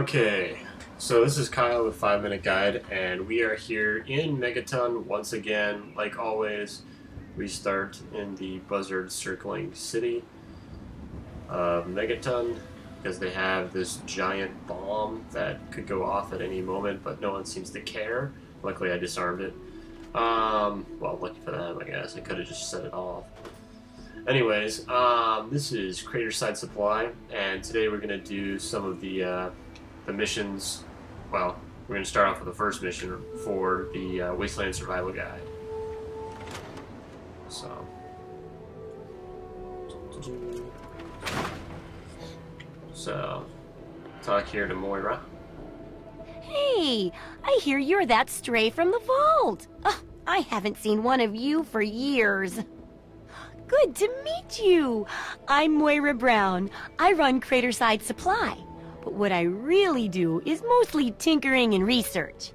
Okay, so this is Kyle with 5 Minute Guide, and we are here in Megaton once again. Like always, we start in the buzzard circling city of Megaton because they have this giant bomb that could go off at any moment, but no one seems to care. Luckily, I disarmed it. Well, lucky for them, I guess. I could have just set it off. Anyways, this is Craterside Supply, and today we're going to do some of the missions. Well, we're going to start off with the first mission for the Wasteland Survival Guide. So, talk here to Moira. Hey, I hear you're that stray from the vault. I haven't seen one of you for years. Good to meet you. I'm Moira Brown. I run Craterside Supply. But what I really do is mostly tinkering and research.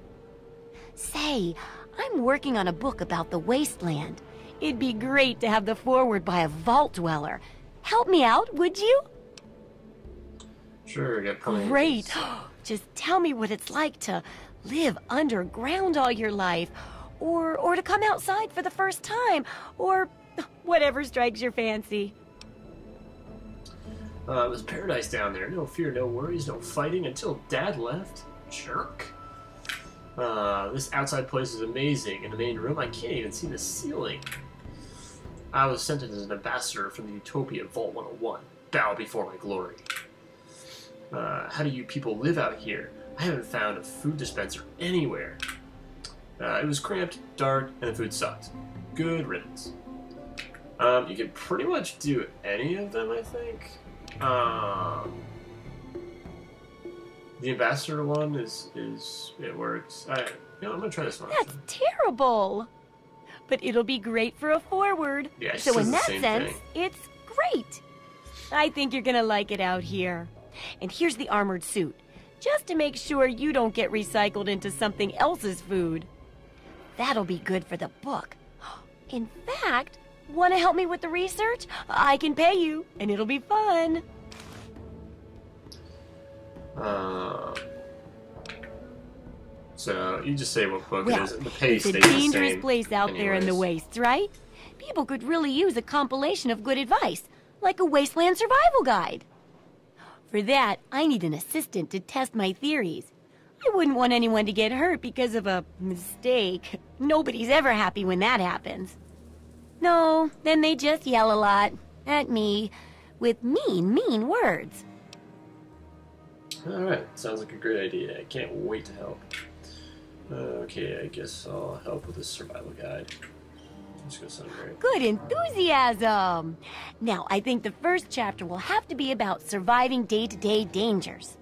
Say, I'm working on a book about the Wasteland. It'd be great to have the foreword by a vault dweller. Help me out, would you? Sure, get plenty. Great. Just tell me what it's like to live underground all your life, or to come outside for the first time, or whatever strikes your fancy. It was paradise down there. No fear, no worries, no fighting until Dad left. Jerk. This outside place is amazing. In the main room, I can't even see the ceiling. I was sent as an ambassador from the Utopia Vault 101. Bow before my glory. How do you people live out here? I haven't found a food dispenser anywhere. It was cramped, dark, and the food sucked. Good riddance. You can pretty much do any of them, I think. The ambassador one is it works. I'm gonna try this one. That's terrible. But it'll be great for a forward. Yeah, so in that sense, it's great. I think you're gonna like it out here. And here's the armored suit, just to make sure you don't get recycled into something else's food. That'll be good for the book. In fact, want to help me with the research? I can pay you, and it'll be fun. So you just say what book it is. The pay it's a stays the dangerous same place out there in the wastes, right? People could really use a compilation of good advice, like a Wasteland Survival Guide. For that, I need an assistant to test my theories. I wouldn't want anyone to get hurt because of a mistake. Nobody's ever happy when that happens. No, then they just yell a lot at me with mean words. Alright, sounds like a great idea. I can't wait to help. Okay, I guess I'll help with this survival guide. It's gonna sound great. Good enthusiasm! Now, I think the first chapter will have to be about surviving day-to-day dangers.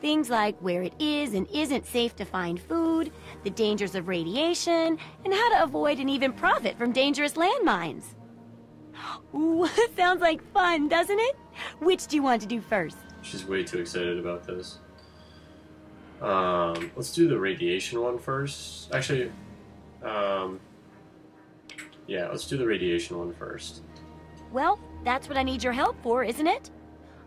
Things like where it is and isn't safe to find food, the dangers of radiation, and how to avoid and even profit from dangerous landmines. Ooh, sounds like fun, doesn't it? Which do you want to do first? She's way too excited about this. Let's do the radiation one first. Actually, yeah, let's do the radiation one first. Well, that's what I need your help for, isn't it?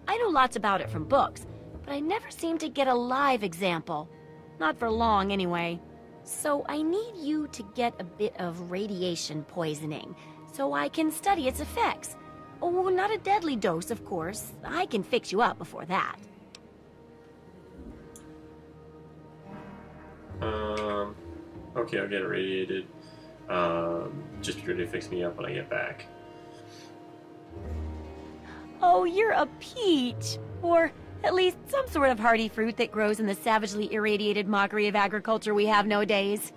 I know lots about it from books, but I never seem to get a live example. Not for long, anyway. So I need you to get a bit of radiation poisoning, so I can study its effects. Oh, not a deadly dose, of course. I can fix you up before that. Okay, I'll get irradiated. Just be ready to fix me up when I get back. Oh, you're a peach. Or at least some sort of hardy fruit that grows in the savagely irradiated mockery of agriculture we have nowadays.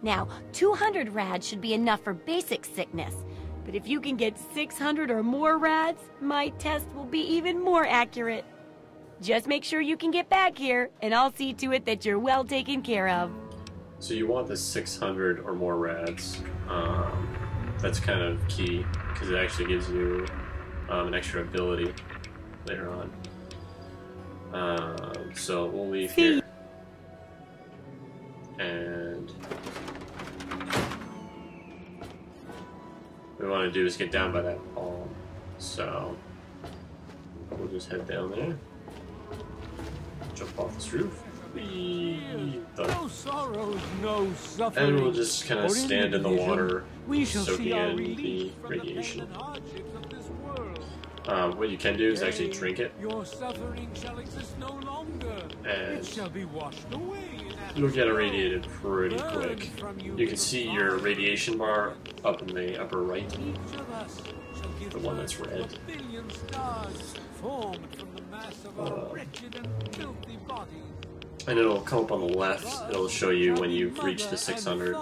Now, 200 rads should be enough for basic sickness. But if you can get 600 or more rads, my test will be even more accurate. Just make sure you can get back here, and I'll see to it that you're well taken care of. So you want the 600 or more rads. That's kind of key, because it actually gives you an extra ability later on. So we'll leave here. And what we want to do is get down by that palm. So we'll just head down there. jump off this roof. Whee! Done. No sorrows, no suffering. And we'll just kind of For in stand in the vision, water, we shall soaking see our in the relief from the pain radiation. and hardships of this world. What you can do is actually drink it, Your suffering shall exist no longer. and It shall be washed away. you'll get irradiated pretty quick. From You can see your radiation bar up in the upper right, Each of us shall give the one that's birth red. to a billion stars formed from the mass of our wretched and filthy bodies. And it'll come up on the left. It'll show you when you've reached the 600,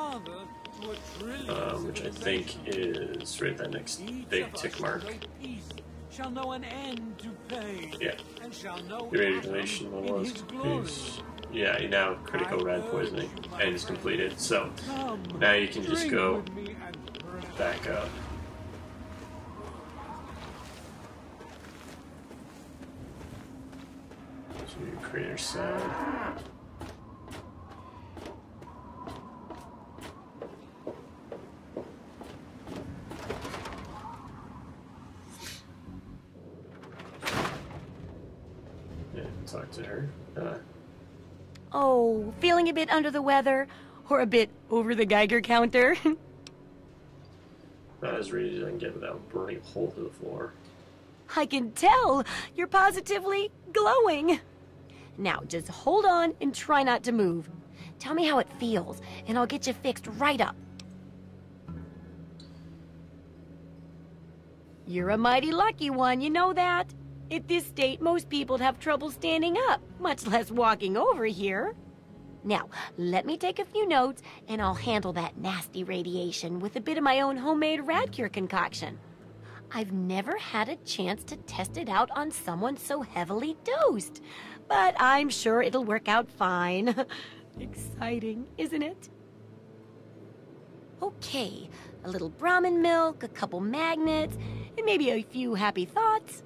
which I think is right at that next big tick mark. Shall know an end to pain, Yeah. and shall know Your radiation level in is his glory. yeah, you now have critical rad poisoning and is completed. So now you can just go back up. To your creator side. Yeah, talk to her. Oh, feeling a bit under the weather? Or a bit over the Geiger counter? Not as ready as I can get without burning a hole through the floor. I can tell! You're positively glowing! Now, just hold on and try not to move. Tell me how it feels, and I'll get you fixed right up. You're a mighty lucky one, you know that? At this state, most people'd have trouble standing up, much less walking over here. Now, let me take a few notes, and I'll handle that nasty radiation with a bit of my own homemade Radcure concoction. I've never had a chance to test it out on someone so heavily dosed, but I'm sure it'll work out fine. Exciting, isn't it? Okay, a little Brahmin milk, a couple magnets, and maybe a few happy thoughts.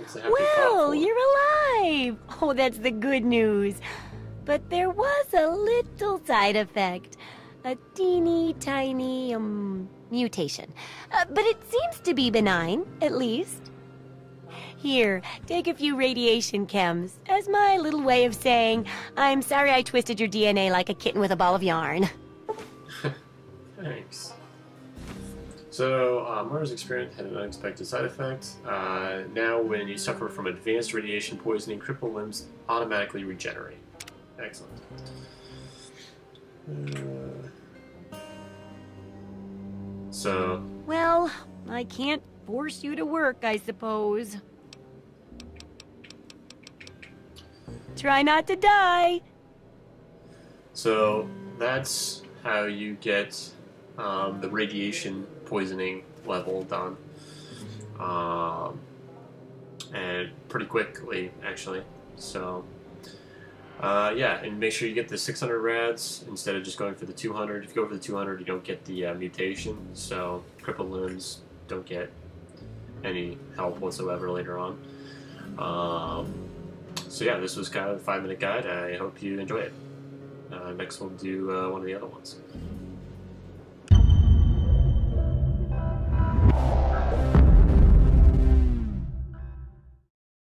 It's a happy Well, thought. you're alive! Oh, that's the good news. But there was a little side effect. A teeny tiny, mutation. But it seems to be benign, at least. Here, take a few radiation chems as my little way of saying, I'm sorry I twisted your DNA like a kitten with a ball of yarn. Thanks. So, Mara's experiment had an unexpected side effect. Now, when you suffer from advanced radiation poisoning, crippled limbs automatically regenerate. Excellent. So, Well, I can't force you to work, I suppose. Try not to die. so that's how you get the radiation poisoning level done. And pretty quickly, actually. So, yeah, and make sure you get the 600 rads instead of just going for the 200. If you go for the 200, you don't get the mutation, so crippled limbs don't get any help whatsoever later on. So yeah, this was kind of a 5-minute guide. I hope you enjoy it. Next we'll do one of the other ones.